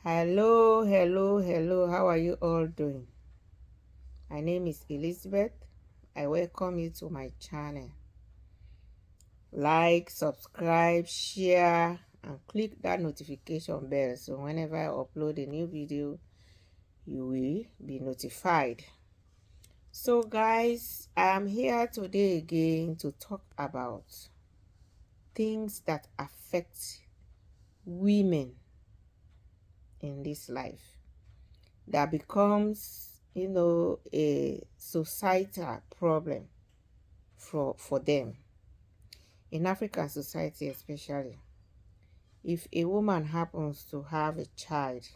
Hello, hello, hello. How are you all doing? My name is Elizabeth. I welcome you to my channel. Like, subscribe, share, and click that notification bell so whenever I upload a new video, you will be notified. So guys, I'm here today again to talk about things that affect women in this life that becomes a societal problem for them in African society, especially if a woman happens to have a child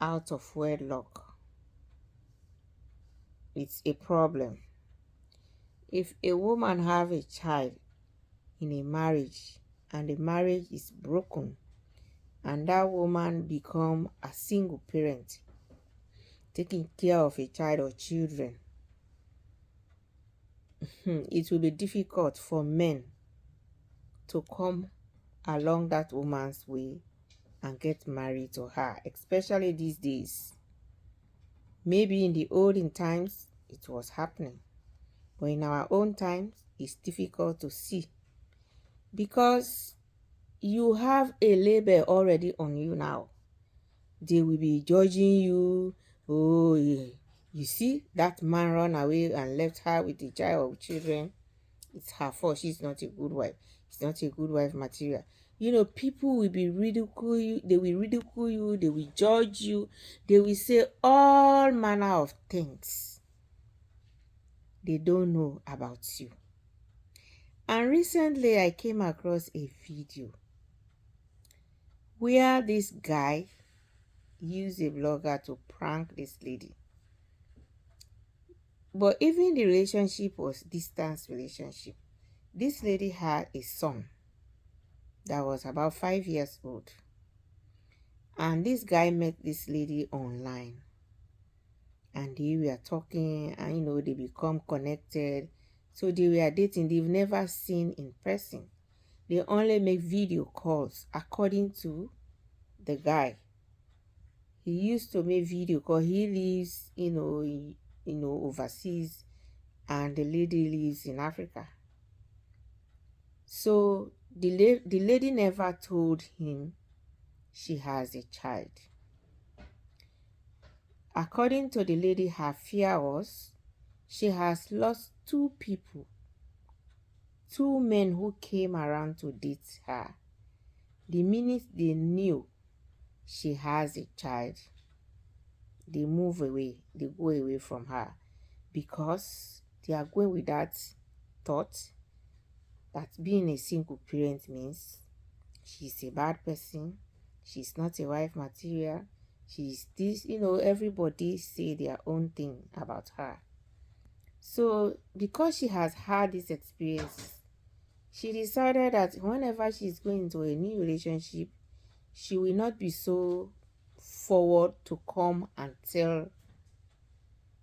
out of wedlock. It's a problem. If a woman have a child in a marriage and the marriage is broken and that woman become a single parent taking care of a child or children, it will be difficult for men to come along that woman's way and get married to her, especially these days. Maybe in the olden times it was happening, but in our own times it's difficult to see because you have a label already on you now. They will be judging you. Oh, you see that man run away and left her with a child or children. It's her fault. She's not a good wife. It's not a good wife material. People will be ridicule you. They will ridicule you. They will judge you. They will say all manner of things they don't know about you. And recently I came across a video where this guy used a blogger to prank this lady. But even the relationship was distance relationship. This lady had a son that was about 5 years old. And this guy met this lady online. And they were talking and they become connected. So they were dating. They've never seen in person. They only make video calls according to the guy. He used to make video call. He lives, overseas, and the lady lives in Africa. So the lady never told him she has a child. According to the lady, her fear was she has lost two people, two men who came around to date her. The minute they knew she has a child, they move away, they go away from her because they are going with that thought that being a single parent means she's a bad person, she's not a wife material, she's this, everybody say their own thing about her. So because she has had this experience, she decided that whenever she's going into a new relationship, she will not be so forward to come and tell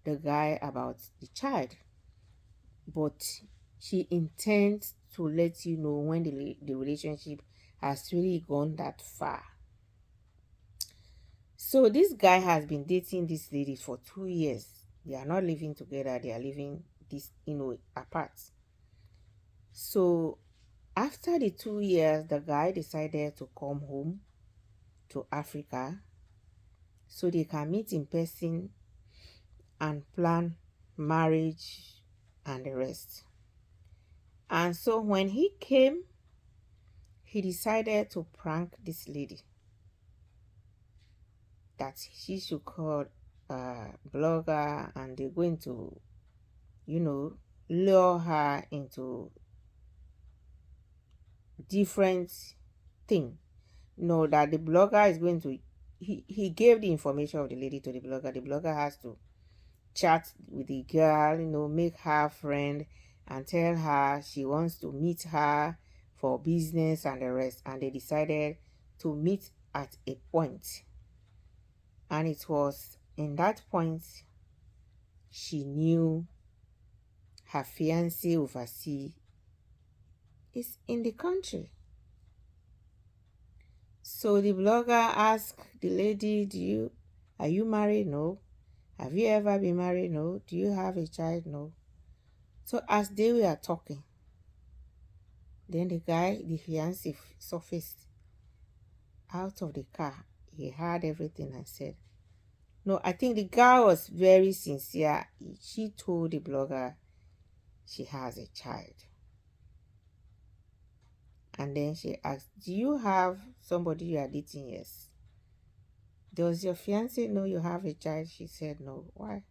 the guy about the child, but she intends to let you know when the relationship has really gone that far. So this guy has been dating this lady for 2 years. They are not living together. They are living apart. So after the 2 years, the guy decided to come home to Africa so they can meet in person and plan marriage and the rest. And so when he came, he decided to prank this lady that she should call a blogger, and they're going to, lure her into different thing. That the blogger is going to, he gave the information of the lady to the blogger. The blogger has to chat with the girl, make her friend and tell her she wants to meet her for business and the rest. And they decided to meet at a point. And it was in that point she knew her fiancé overseas is in the country. So the blogger asked the lady, are you married? No. Have you ever been married? No. Do you have a child? No. So as they were talking, then the guy, the fiancé, surfaced out of the car. He heard everything and said, no, I think the girl was very sincere. She told the blogger she has a child. And then she asked, do you have somebody you are dating? Yes. Does your fiance know you have a child? She said, no. Why?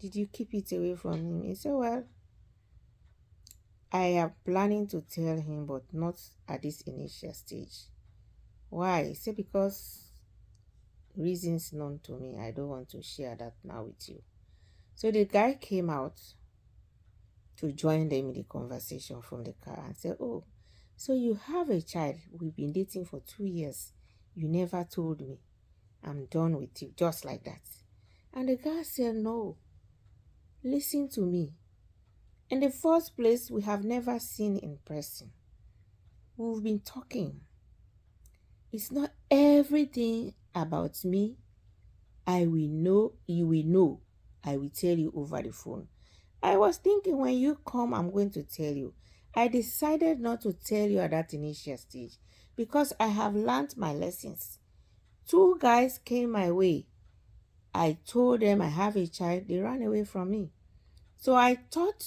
Did you keep it away from him? He said, well, I am planning to tell him, but not at this initial stage. Why? He said, because reasons known to me. I don't want to share that now with you. So the guy came out to join them in the conversation from the car and said, oh, so you have a child. We've been dating for 2 years. You never told me. I'm done with you, just like that. And the guy said, no, listen to me. In the first place, we have never seen in person. We've been talking. It's not everything about me I will know, you will know. I will tell you over the phone. I was thinking when you come, I'm going to tell you. I decided not to tell you at that initial stage because I have learned my lessons. 2 guys came my way. I told them I have a child. They ran away from me. So I thought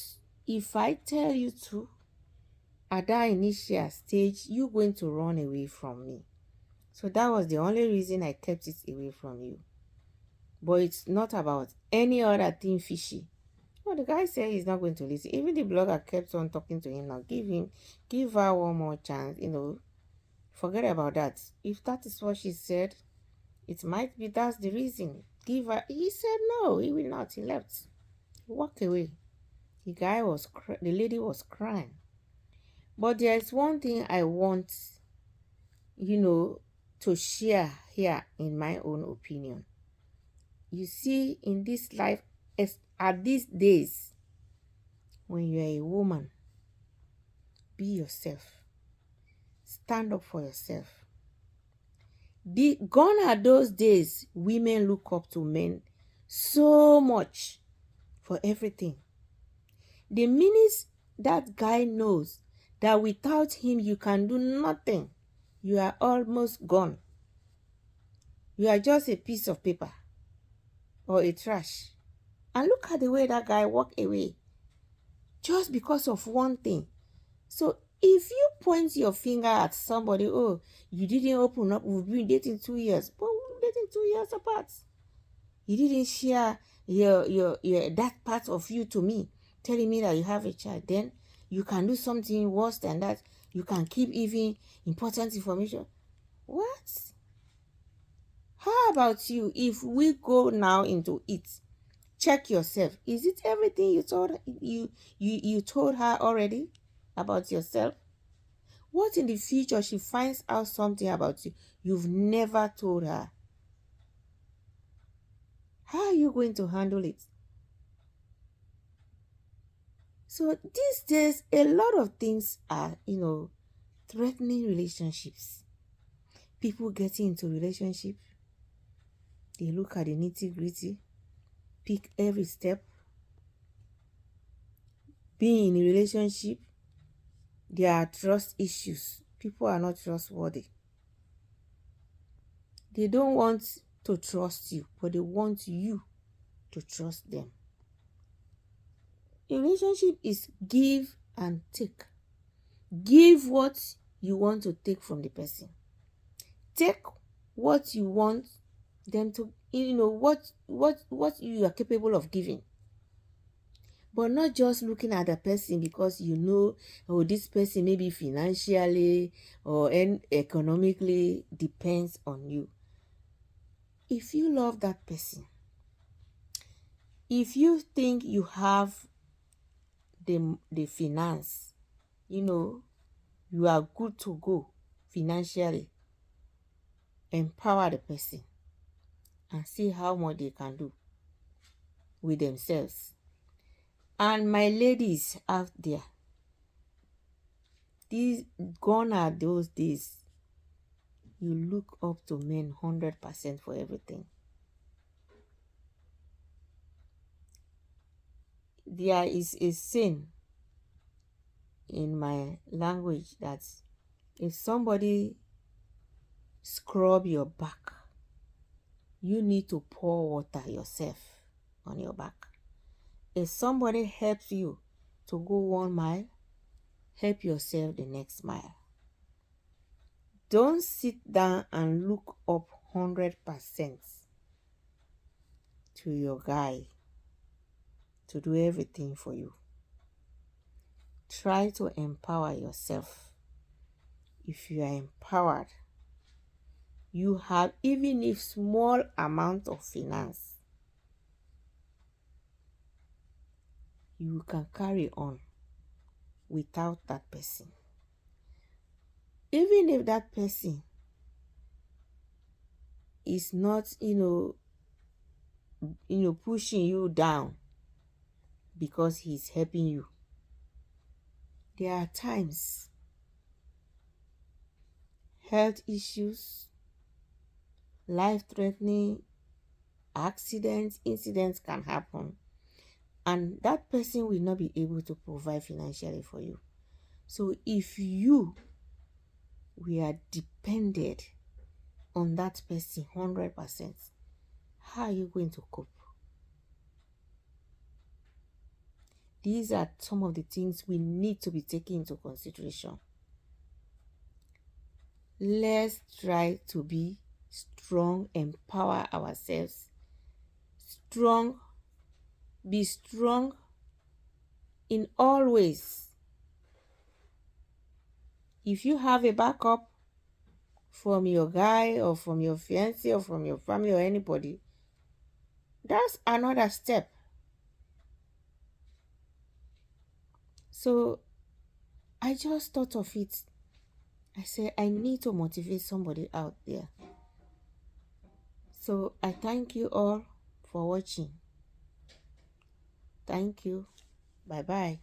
if I tell you to, at that initial stage, you're going to run away from me. So that was the only reason I kept it away from you. But it's not about any other thing fishy. Well, the guy said he's not going to listen. Even the blogger kept on talking to him now. Give her one more chance. Forget about that. If that is what she said, it might be that's the reason. Give her. He said no, he will not. He left. He walked away. The lady was crying. But there's one thing I want, to share here in my own opinion. You see, in this life, at these days, when you're a woman, be yourself. Stand up for yourself. Gone are those days women look up to men so much for everything. The minute that guy knows that without him you can do nothing, you are almost gone. You are just a piece of paper or a trash. And look at the way that guy walked away just because of one thing. So if you point your finger at somebody, oh, you didn't open up, we've been dating 2 years, but we've been dating 2 years apart. You didn't share your that part of you to me, telling me that you have a child. Then you can do something worse than that. You can keep even important information. What? How about you? If we go now into it, check yourself. Is it everything you told her already about yourself? What in the future she finds out something about you you've never told her? How are you going to handle it? So these days, a lot of things are, threatening relationships. People getting into relationship, they look at the nitty-gritty, pick every step. Being in a relationship, there are trust issues. People are not trustworthy. They don't want to trust you, but they want you to trust them. A relationship is give and take. Give what you want to take from the person. Take what you want them to, what you are capable of giving. But not just looking at the person because this person maybe financially or economically depends on you. If you love that person, if you think you have the finance, you are good to go financially, empower the person and see how much they can do with themselves. And my ladies out there, gone are those days you look up to men 100% for everything. There is a saying in my language that if somebody scrub your back, you need to pour water yourself on your back. If somebody helps you to go 1 mile, help yourself the next mile. Don't sit down and look up 100% to your guy to do everything for you. Try to empower yourself. If you are empowered, you have even if small amount of finance, you can carry on without that person. Even if that person is not, pushing you down because he's helping you. There are times health issues, life-threatening accidents, incidents can happen, and that person will not be able to provide financially for you. So if we are dependent on that person 100%, how are you going to cope? These are some of the things we need to be taken into consideration. Let's try to be strong, empower ourselves. Be strong in all ways. If you have a backup from your guy or from your fiancé or from your family or anybody, that's another step. So I just thought of it. I said, I need to motivate somebody out there. So I thank you all for watching. Thank you. Bye-bye.